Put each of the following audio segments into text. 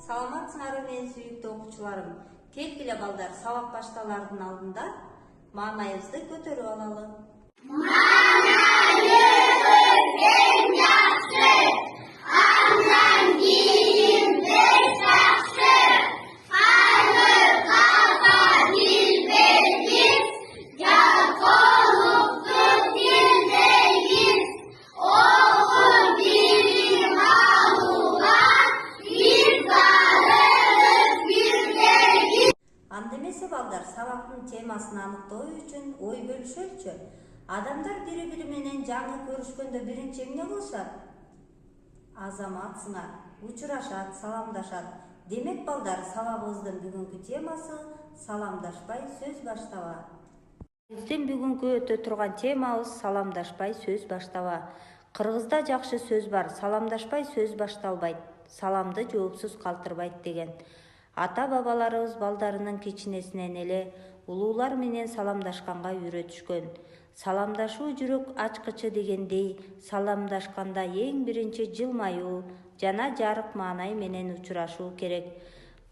Саламатсыңарбы менин сүйүктүү окуучуларым. Келгиле балдар, сабак башталардын алдында маанайыбызды көтөрүп алалы. Андемесе балдар, сабактын темасын аныктоо үчүн ой бөлүшөлүчү. Адамдар бири-бири менен жаңы көрүшкөндө биринчи эмне кылышат? Азаматсыңар, учурашат, саламдашат. Демек балдар, сабагыбыздын бүгүнкү темасы саламдашпай сөз баштаба. Биздин бүгүнкү өтө турган темабыз саламдашпай сөз баштаба. Кыргызда жакшы сөз бар, саламдашпай сөз башталбайт, саламды жоопсуз калтырбайт деген. Ата-бабаларыбыз балдарынын кичинесинен эле улуулар менен саламдашканга үйрөтүшкөн. Саламдашуу жүрөк ачкычы дегендей, саламдашканда эң биринчи жылмаюу жана жарык маанай менен учурашуу керек.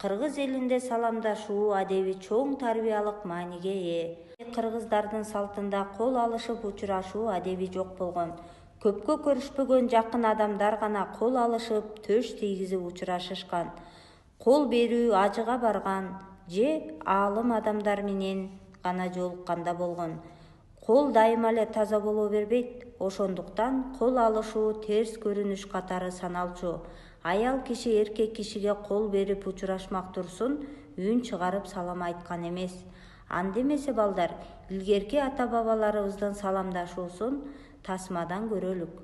Кыргыз элинде саламдашуу адеби чоң тарбиялык мааниге ээ. Кыргыздардын салтында кол алышып учурашуу адеби жок болгон. Көпкө көрүшпөгөн жакын адамдар гана кол алышып, төш тийгизип учурашышкан. Кол берүү ажыга барган же аалым адамдар менен гана жолукканда болгон. Кол дайыма эле таза боло бербейт, ошондуктан кол алышуу терс көрүнүш катары саналчу. Аял киши эркек кишиге кол берип учурашмак турсун, үн чыгарып салам айткан эмес. Андемесе балдар, илгерки ата-бабаларыбыздын саламдашуусун тасмадан көрөлүк.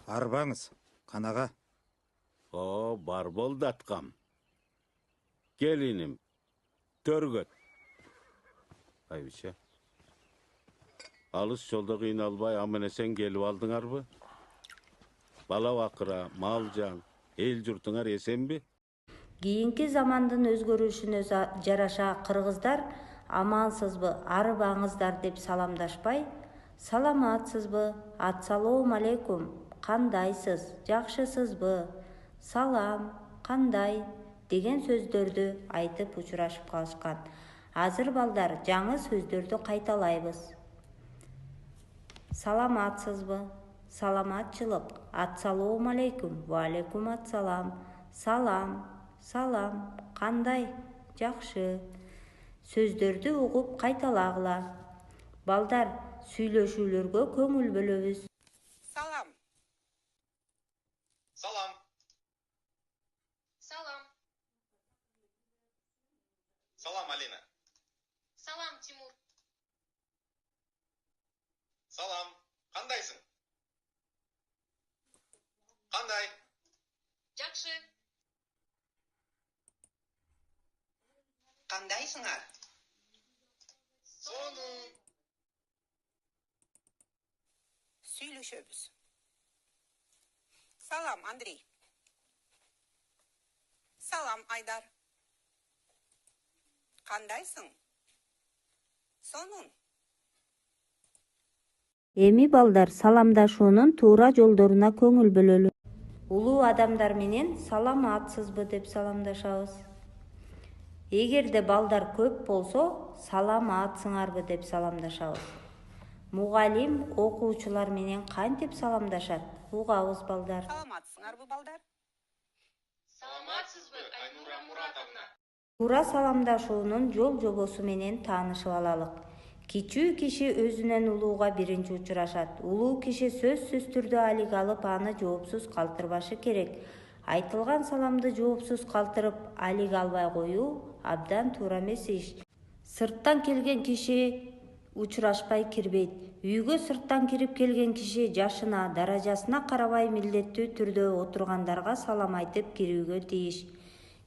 Арбаңыз, канага. О, бар болду аткам. Келиним, төргөт. Айбише. Алыс жолдо кыйналбай аман-эсен келип алдыңарбы? Бала бакыра, мал жан, эл журтуңар эсенби? Кийинки замандын өзгөрүшүнө жараша кыргыздар амансызбы, арбаңыздар деп саламдашпай, саламатсызбы, ассалому алейкум, кандайсыз, жакшысызбы, салам, кандай деген сөздөрдү айтып учурашып калышкан. Азыр балдар жаңы сөздөрдү кайталайбыз. Саламатсызбы, саламатчылык, ассалому алейкум, ва алейкум ассалам, салам, салам, кандай, жакшы сөздөрдү угуп кайталагыла. Балдар, сүйлөшүүлөргө көңүл бөлөбүз. Салам. Салам. Салам. Салам, Алина. Салам, Тимур. Салам. Кандайсың? Кандай? Жакшы. Кандайсыңар? Сонун. Сүйлөшөбүз. Салам, Андрей. Салам, Айдар. Кандайсың? Сонун. Эми балдар, саламдашуунун туура жолдоруна көңүл бөлөлү. Улуу адамдар менен саламатсызбы деп саламдашабыз. Эгерде балдар көп болсо, саламатсыңарбы деп саламдашабыз. Мугалим окуучулар менен кантип саламдашат? Угабыз балдар. Саламатсыңарбы, балдар? Саламатсызбы, Айнура Муратовна. Туура саламдашуунун жол жобосу менен таанышып алалык. Кичүү киши өзүнөн улууга биринчи учурашат. Улуу киши сөзсүз түрдө алик алып, аны жоопсуз калтырбашы керек. Айтылган саламды жоопсуз калтырып, алик албай коюу абдан туура эмес иш. Сырттан келген киши учурашпай кирбейт. Үйгө сырттан кирип келген киши жашына, даражасына карабай милдеттүү түрдө отургандарга салам айтып кирүүгө тийиш.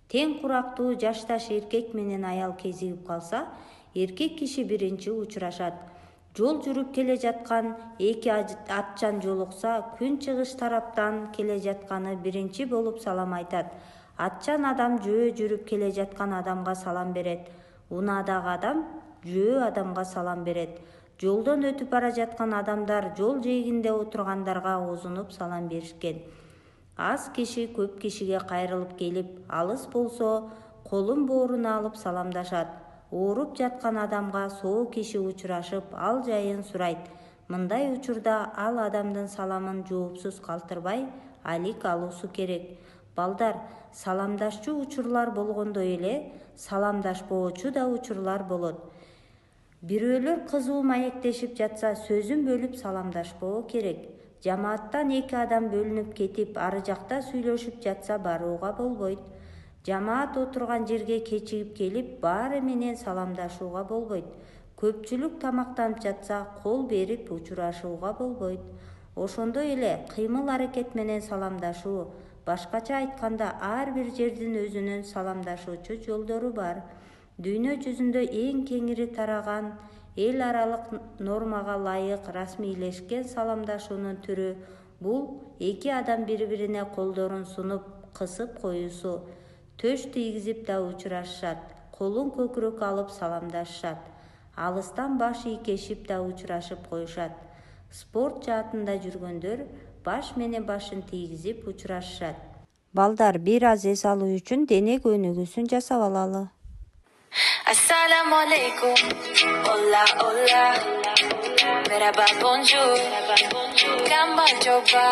Тең курактуу жашташ эркек менен аял кезигип калса, эркек киши биринчи учурашат. Жол жүрүп келе жаткан эки атчан жолукса, күн чыгыш тараптан келе жатканы биринчи болуп салам айтат. Атчан адам жөө жүрүп келе жаткан адамга салам берет. Унаадагы адам жөө адамга салам берет. Жолдон өтүп бара жаткан адамдар жол жээгинде отургандарга озунуп салам беришкен. Аз киши көп кишиге кайрылып келип, алыс болсо колун бооруна алып саламдашат. Ооруп жаткан адамга соо киши учурашып, ал жайын сурайт. Мындай учурда ал адамдын саламын жоопсуз калтырбай алик алуусу керек. Балдар, саламдашчу учурлар болгондой эле саламдашпоочу да учурлар болот. Бирөөлөр кызуу маектешип жатса сөзүн бөлүп саламдашпоо керек. Жамааттан 2 адам бөлүнүп кетип, ары жакта сүйлөшүп жатса барууга болбойт. Жамаат отурган жерге кечигип келип, баары менен саламдашууга болбойт. Көпчүлүк тамактанып жатса кол берип учурашууга болбойт. Ошондой эле кыймыл-аракет менен саламдашуу. Башкача айтканда, ар бир жердин өзүнүн саламдашуучу жолдору бар. Дүйнө жүзүндө эң кеңири тараган, эл аралык нормага ылайык расмийлешкен саламдашуунун түрү бул 2 адам бири-бирине колдорун сунуп, кысып коюусу. Төш тийгизип да учурашышат, колун көкүрөккө алып саламдашышат. Алыстан баш ийкешип да учурашып коюшат. Спорт жаатында жүргөндөр баш менен башын тийгизип учурашышат. Балдар, бир аз эс алуу үчүн дене көнүгүүсүн жасап алалы. Assalamu alaikum, hola, hola, merhaba, bonjour, kamba joba,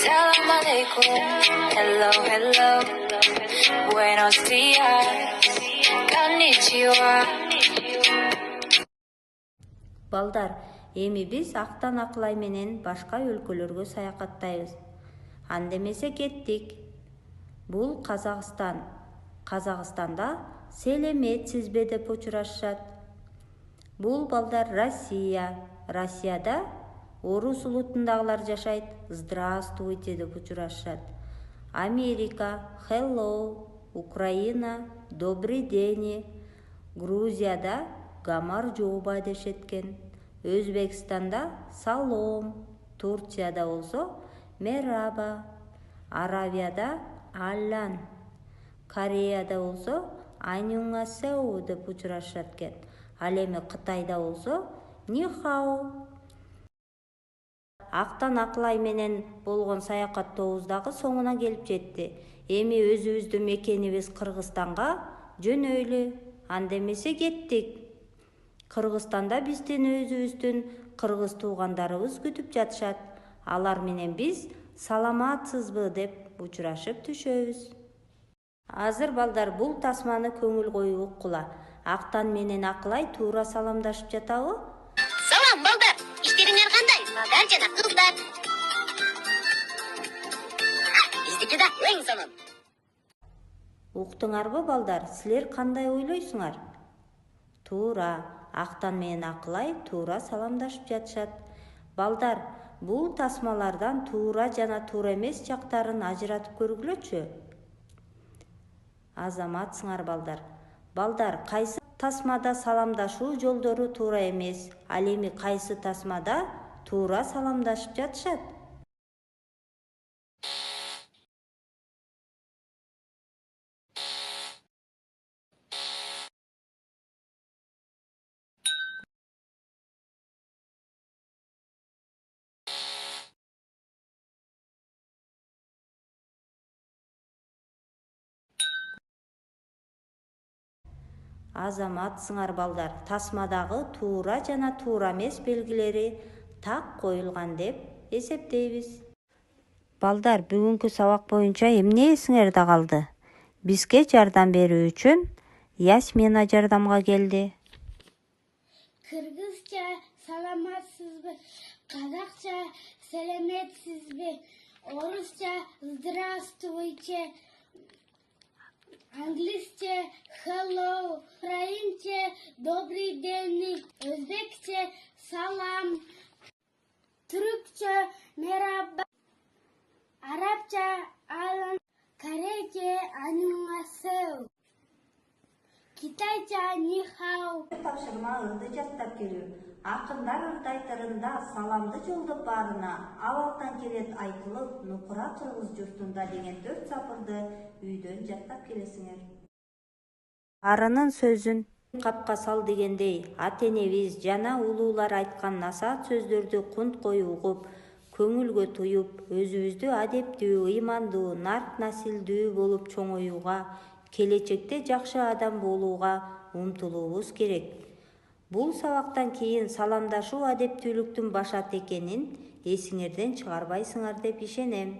salam alaikum, hello, hello, buenos dias, konnichiwa. Балдар, эми биз Актан Акылай менен башка өлкөлөргө саякаттайбыз. Андемесе кеттик. Бул Казакстан. Казакстанда селеметсизбе деп учурашышат. Бул балдар Россия. Россияда орус улутундагылар жашайт. Здравствуйте деп учурашышат. Америка, hello. Украина, добрый день. Грузияда гамар жооба дешеткен. Өзбекстанда салом. Турцияда болсо мераба. Аравияда аллан. Кореяда болсо анюңасеу деп учурашат экен. Ал эми Кытайда болсо нихао. Актан Акылай менен болгон саякаттобуз дагы соңуна келип жетти. Эми өзүбүздүн мекенибиз Кыргызстанга жөнөйлү. Андемесе кеттик. Кыргызстанда биздин өзүбүздүн кыргыз туугандарыбыз күтүп жатышат. Алар менен биз саламатсызбы деп учурашып түшөбүз. Азыр балдар, бул тасманы көңүл коюп уккула. Актан менен Акылай туура саламдашып жатабы? Салам, балдар. Иштериңер кандай? Балдар жана кыздар. Биздики да эң сонун. Уктуңарбы балдар, силер кандай ойлойсуңар? Туура, Актан менен Акылай туура саламдашып жатышат. Балдар, бул тасмалардан туура жана туура эмес жактарын ажыратып көргүлөчү. Азаматсыңар балдар. Балдар, кайсы тасмада саламдашуу жолдору туура эмес, ал эми кайсы тасмада туура саламдашып жатышат? Азаматсыңар балдар, тасмадагы туура жана туура эмес белгилери так коюлган деп эсептейбиз. Балдар, бүгүнкү сабак боюнча эмне эсиңерде калды? Бизге жардам берүү үчүн Ясмина жардамга келди. Кыргызча саламатсызбы, казакча селеметсизби, орусча здравствуйте, англисче hello, украинче добрый день, өзбекче салам, түркче мераба, арабча алан, корейче анюңасеу, китайча нихао. Тапшырма ырды жаттап келүү. Акындар ырды айтарында саламды жолдоп баарына абалдан келет айтылып, нукура кыргыз журтунда деген 4 сапырды үйдөн жаттап келесиңер. Арынын сөзүн капка сал дегендей, ата энебиз жана улуулар айткан насаат сөздөрдү кунт коюп угуп, көңүлгө туюп, өзүбүздү адептүү, ыймандуу, нарт насилдүү болуп чоңоюуга, келечекте жакшы адам болууга умтулуубуз керек. Бул сабактан кийин саламдашуу адептүүлүктүн башаты экенин эсиңерден чыгарбайсыңар деп ишенем.